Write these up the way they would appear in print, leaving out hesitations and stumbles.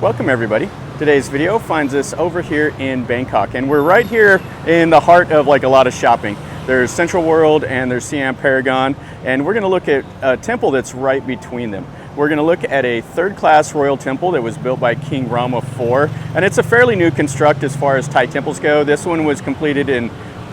Welcome everybody. Today's video finds us over here in Bangkok, and we're right here in the heart of like a lot of shopping. There's CentralWorld and there's Siam Paragon, and we're going to look at a temple that's right between them. We're going to look at a third-class royal temple that was built by King Rama IV, and it's a fairly new construct as far as Thai temples go. This one was completed in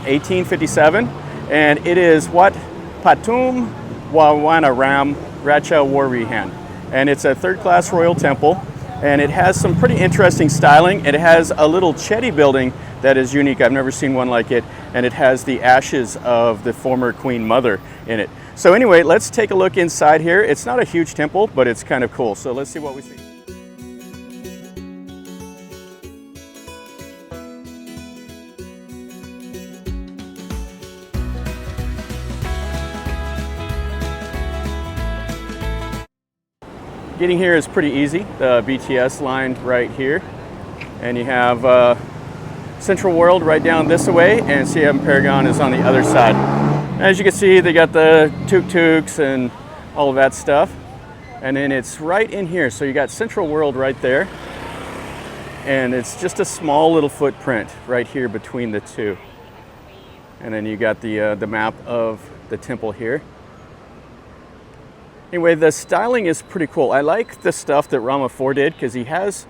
1857, and it is Wat Pathum Wanaram Ratcha Viharn, and it's a third-class royal temple. And it has some pretty interesting styling. It has a little Chedi building that is unique. I've never seen one like it. And it has the ashes of the former Queen Mother in it. So anyway, let's take a look inside here. It's not a huge temple, but it's kind of cool. So let's see what we see. Getting here is pretty easy. The BTS line right here, and you have CentralWorld right down this way, and Siam Paragon is on the other side. As you can see, they got the tuk-tuks and all of that stuff, and then it's right in here. So you got CentralWorld right there, and it's just a small little footprint right here between the two. And then you got the map of the temple here. Anyway, the styling is pretty cool. I like the stuff that Rama IV did because he has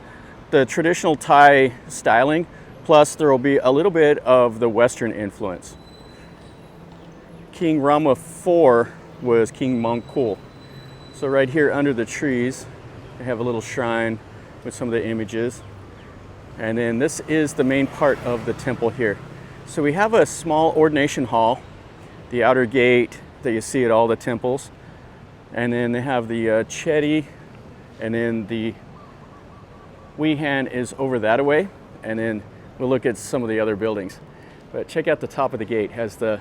the traditional Thai styling, plus there will be a little bit of the Western influence. King Rama IV was King Mongkut. So right here under the trees, they have a little shrine with some of the images. And then this is the main part of the temple here. So we have a small ordination hall, the outer gate that you see at all the temples. And then they have the Chedi, and then the Viharn is over that way, and then we'll look at some of the other buildings. But check out the top of the gate. Has the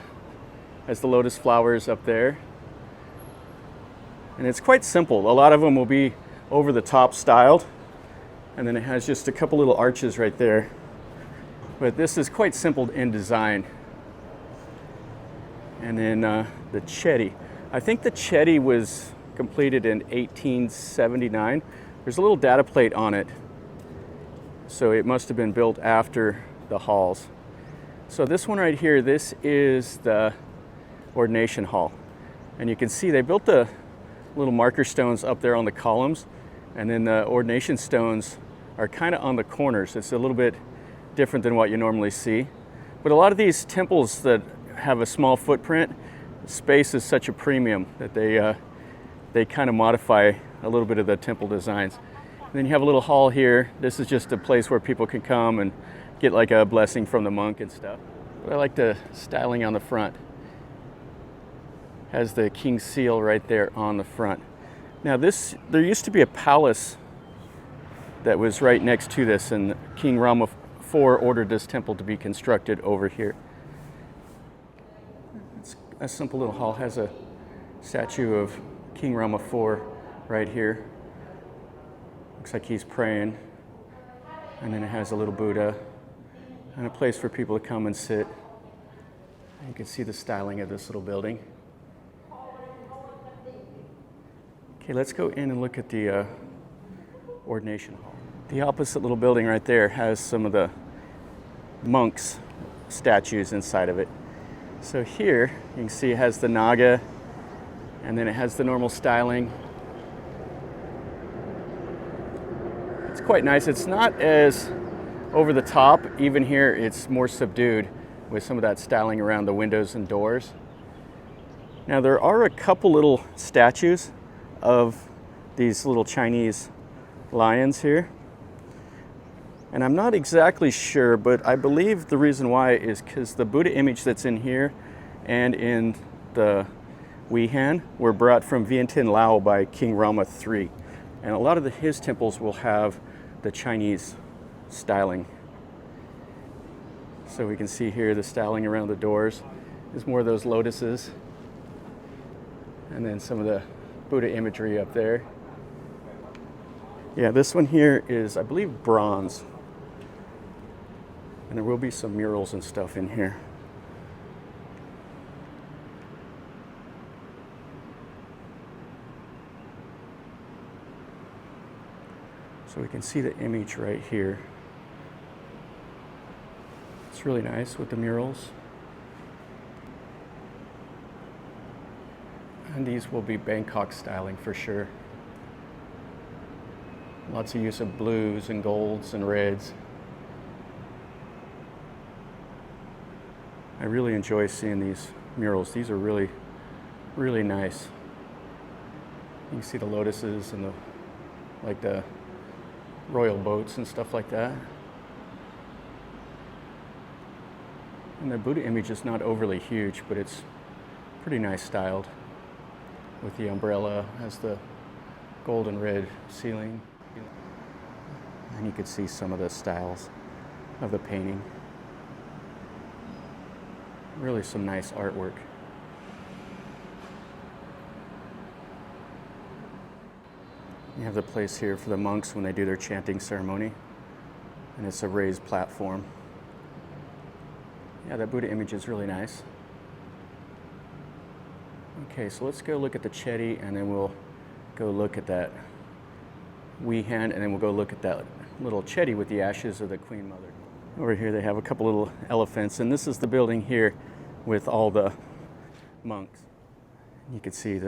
lotus flowers up there, and it's quite simple. A lot of them will be over the top styled, and then it has just a couple little arches right there. But this is quite simple in design. And then the Chedi. I think the Chedi was completed in 1879. There's a little data plate on it, so it must have been built after the halls. So this one right here, this is the ordination hall. And you can see they built the little marker stones up there on the columns, and then the ordination stones are kind of on the corners. It's a little bit different than what you normally see. But a lot of these temples that have a small footprint, space is such a premium that they kind of modify a little bit of the temple designs. And then you have a little hall here. This is just a place where people can come and get like a blessing from the monk and stuff. But I like the styling on the front. Has the king's seal right there on the front. Now there used to be a palace that was right next to this, and King Rama IV ordered this temple to be constructed over here. A simple little hall. Has a statue of King Rama IV right here. Looks like he's praying. And then it has a little Buddha and a place for people to come and sit. You can see the styling of this little building. Okay, let's go in and look at the ordination hall. The opposite little building right there has some of the monks' statues inside of it. So here, you can see it has the Naga, and then it has the normal styling. It's quite nice. It's not as over the top. Even here, it's more subdued with some of that styling around the windows and doors. Now, there are a couple little statues of these little Chinese lions here. And I'm not exactly sure, but I believe the reason why is because the Buddha image that's in here and in the Viharn were brought from Vientiane, Laos by King Rama III. And a lot of his temples will have the Chinese styling. So we can see here the styling around the doors is more of those lotuses. And then some of the Buddha imagery up there. Yeah, this one here is, I believe, bronze. And there will be some murals and stuff in here. So we can see the image right here. It's really nice with the murals. And these will be Bangkok styling for sure. Lots of use of blues and golds and reds. I really enjoy seeing these murals. These are really, really nice. You can see the lotuses and the royal boats and stuff like that. And the Buddha image is not overly huge, but it's pretty nice styled with the umbrella as the gold and red ceiling. And you could see some of the styles of the painting. Really some nice artwork. You have the place here for the monks when they do their chanting ceremony. And it's a raised platform. Yeah, that Buddha image is really nice. Okay, so let's go look at the Chedi, and then we'll go look at that Viharn, and then we'll go look at that little Chedi with the ashes of the Queen Mother. Over here they have a couple little elephants, and this is the building here with all the monks. You can see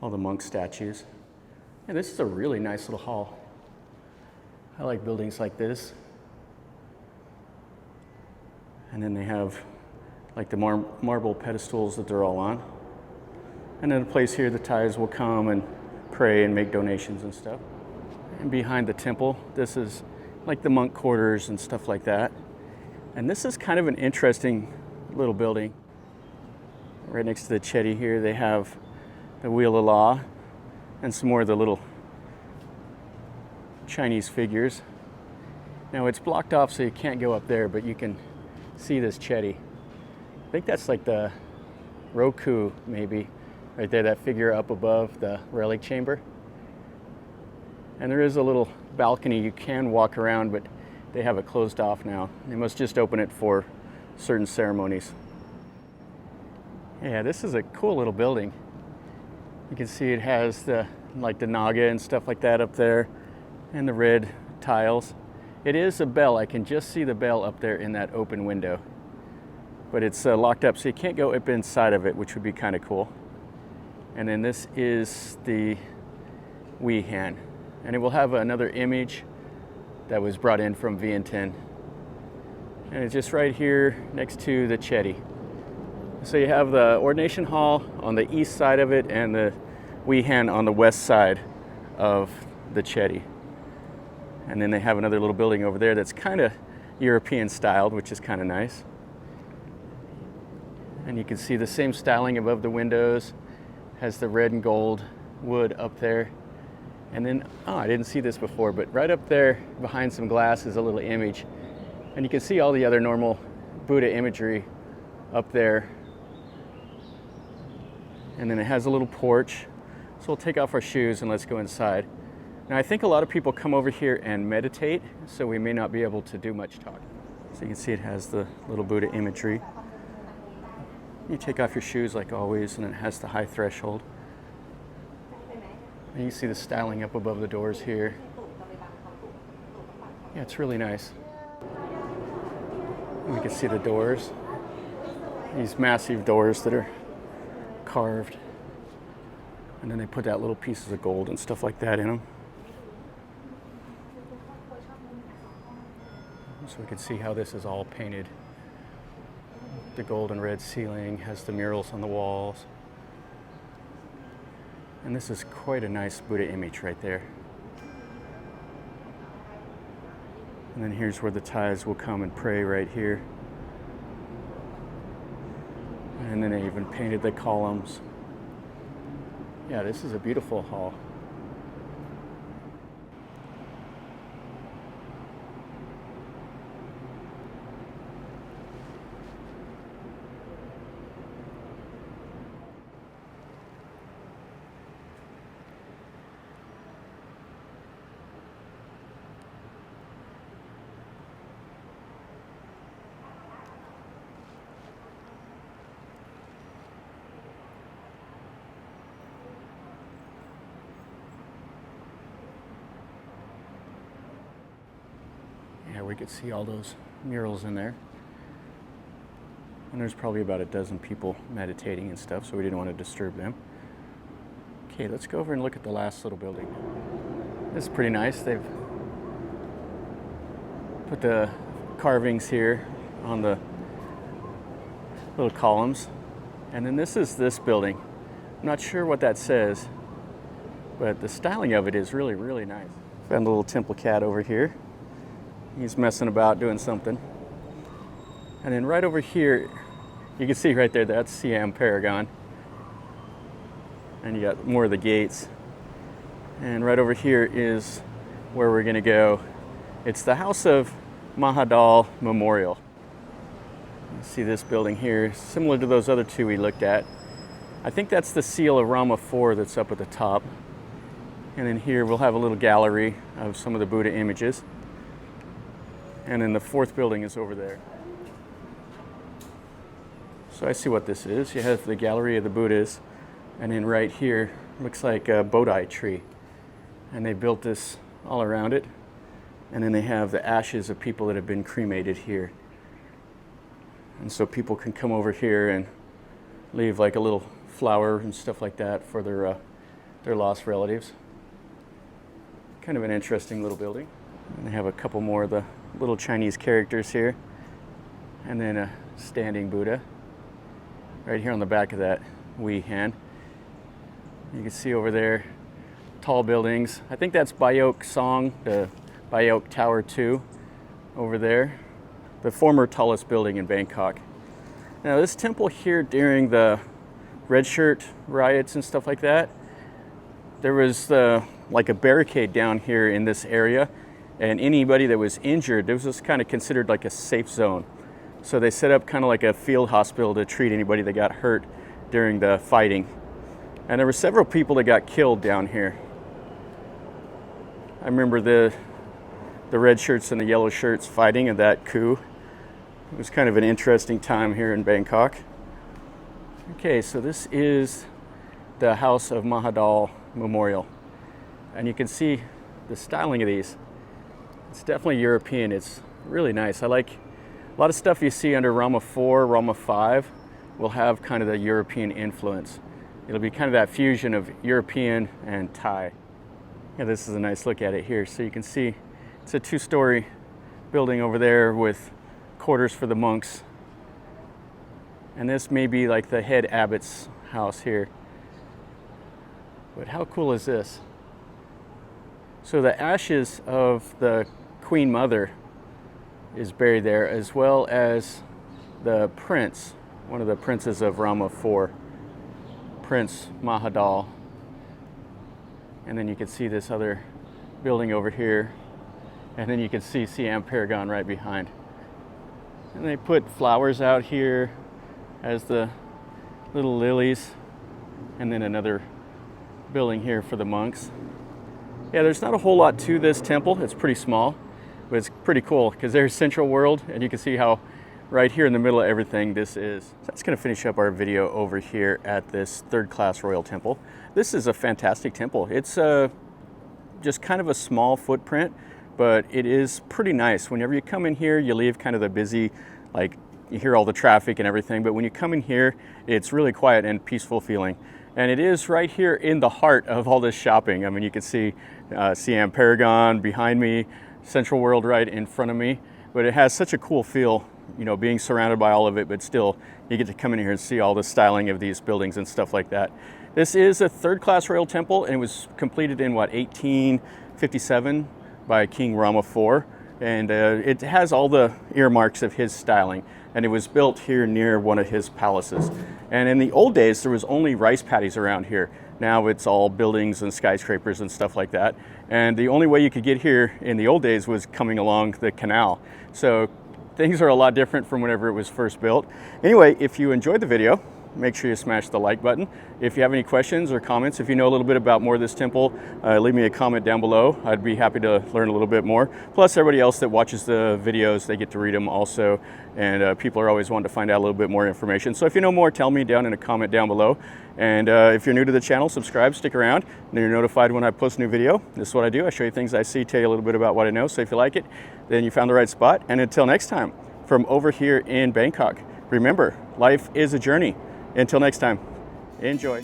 all the monk statues. And this is a really nice little hall. I like buildings like this. And then they have like the marble pedestals that they're all on. And then a place here the Thais will come and pray and make donations and stuff. And behind the temple, this is like the monk quarters and stuff like that. And this is kind of an interesting little building. Right next to the Chedi here, they have the Wheel of Law and some more of the little Chinese figures. Now it's blocked off so you can't go up there, but you can see this Chedi. I think that's like the Roku, maybe, right there, that figure up above the relic chamber. And there is a little balcony you can walk around, but they have it closed off now. They must just open it for certain ceremonies. Yeah, this is a cool little building. You can see it has the Naga and stuff like that up there, and the red tiles. It is a bell. I can just see the bell up there in that open window. But it's locked up, so you can't go up inside of it, which would be kind of cool. And then this is the Viharn. And it will have another image that was brought in from Vientiane. And it's just right here next to the Chedi. So you have the Ordination Hall on the east side of it and the Viharn on the west side of the Chedi. And then they have another little building over there that's kind of European styled, which is kind of nice. And you can see the same styling above the windows, has the red and gold wood up there. And then, I didn't see this before, but right up there behind some glass is a little image. And you can see all the other normal Buddha imagery up there. And then it has a little porch. So we'll take off our shoes and let's go inside. Now I think a lot of people come over here and meditate, so we may not be able to do much talking. So you can see it has the little Buddha imagery. You take off your shoes like always, and it has the high threshold. And you see the styling up above the doors here. Yeah, it's really nice. And we can see the doors. These massive doors that are carved. And then they put out little pieces of gold and stuff like that in them. So we can see how this is all painted. The gold and red ceiling has the murals on the walls. And this is quite a nice Buddha image right there. And then here's where the Thais will come and pray right here. And then they even painted the columns. Yeah, this is a beautiful hall. Yeah, we could see all those murals in there. And there's probably about a dozen people meditating and stuff, so we didn't want to disturb them. Okay, let's go over and look at the last little building. This is pretty nice. They've put the carvings here on the little columns. And then this is this building. I'm not sure what that says, but the styling of it is really, really nice. Found a little temple cat over here. He's messing about doing something. And then right over here, you can see right there, that's Siam Paragon. And you got more of the gates. And right over here is where we're gonna go. It's the House of Mahidol Memorial. You see this building here, similar to those other two we looked at. I think that's the seal of Rama IV that's up at the top. And then here we'll have a little gallery of some of the Buddha images. And then the fourth building is over there. So I see what this is. You have the gallery of the Buddhas, and then right here looks like a Bodhi tree. And they built this all around it. And then they have the ashes of people that have been cremated here. And so people can come over here and leave like a little flower and stuff like that for their lost relatives. Kind of an interesting little building. And they have a couple more of the little Chinese characters here. And then a standing Buddha right here on the back of that Viharn. You can see over there tall buildings. I think that's Bayok Song, the Bayok Tower 2 over there, the former tallest building in Bangkok. Now this temple here, during the red shirt riots and stuff like that, there was like a barricade down here in this area, and anybody that was injured, this was kind of considered like a safe zone. So they set up kind of like a field hospital to treat anybody that got hurt during the fighting. And there were several people that got killed down here. I remember the red shirts and the yellow shirts fighting in that coup. It was kind of an interesting time here in Bangkok. Okay, so this is the House of Mahidol Memorial. And you can see the styling of these. It's definitely European. It's really nice. I like a lot of stuff you see under Rama IV, Rama V will have kind of the European influence. It'll be kind of that fusion of European and Thai. Yeah, this is a nice look at it here. So you can see it's a two-story building over there with quarters for the monks. And this may be like the head abbot's house here. But how cool is this? So the ashes of the Queen Mother is buried there, as well as the prince, one of the princes of Rama IV, Prince Mahidol. And then you can see this other building over here. And then you can see Siam Paragon right behind. And they put flowers out here as the little lilies. And then another building here for the monks. Yeah, there's not a whole lot to this temple. It's pretty small, but it's pretty cool because there's CentralWorld, and you can see how right here in the middle of everything this is. So that's going to finish up our video over here at this third-class royal temple. This is a fantastic temple. It's just kind of a small footprint, but it is pretty nice. Whenever you come in here, you leave kind of the busy, like you hear all the traffic and everything, but when you come in here, it's really quiet and peaceful feeling. And it is right here in the heart of all this shopping. I mean, you can see Siam Paragon behind me, CentralWorld right in front of me, but it has such a cool feel, you know, being surrounded by all of it, but still you get to come in here and see all the styling of these buildings and stuff like that. This is a third-class royal temple, and it was completed in, what, 1857 by King Rama IV, and it has all the earmarks of his styling, and it was built here near one of his palaces. And in the old days, there was only rice paddies around here. Now it's all buildings and skyscrapers and stuff like that. And the only way you could get here in the old days was coming along the canal. So things are a lot different from whenever it was first built. Anyway, if you enjoyed the video, make sure you smash the like button. If you have any questions or comments, if you know a little bit about more of this temple, leave me a comment down below. I'd be happy to learn a little bit more. Plus, everybody else that watches the videos, they get to read them also, and people are always wanting to find out a little bit more information. So if you know more, tell me down in a comment down below. And if you're new to the channel, subscribe, stick around, and you're notified when I post a new video. This is what I do. I show you things I see, tell you a little bit about what I know. So if you like it, then you found the right spot. And until next time, from over here in Bangkok, remember, life is a journey. Until next time, enjoy.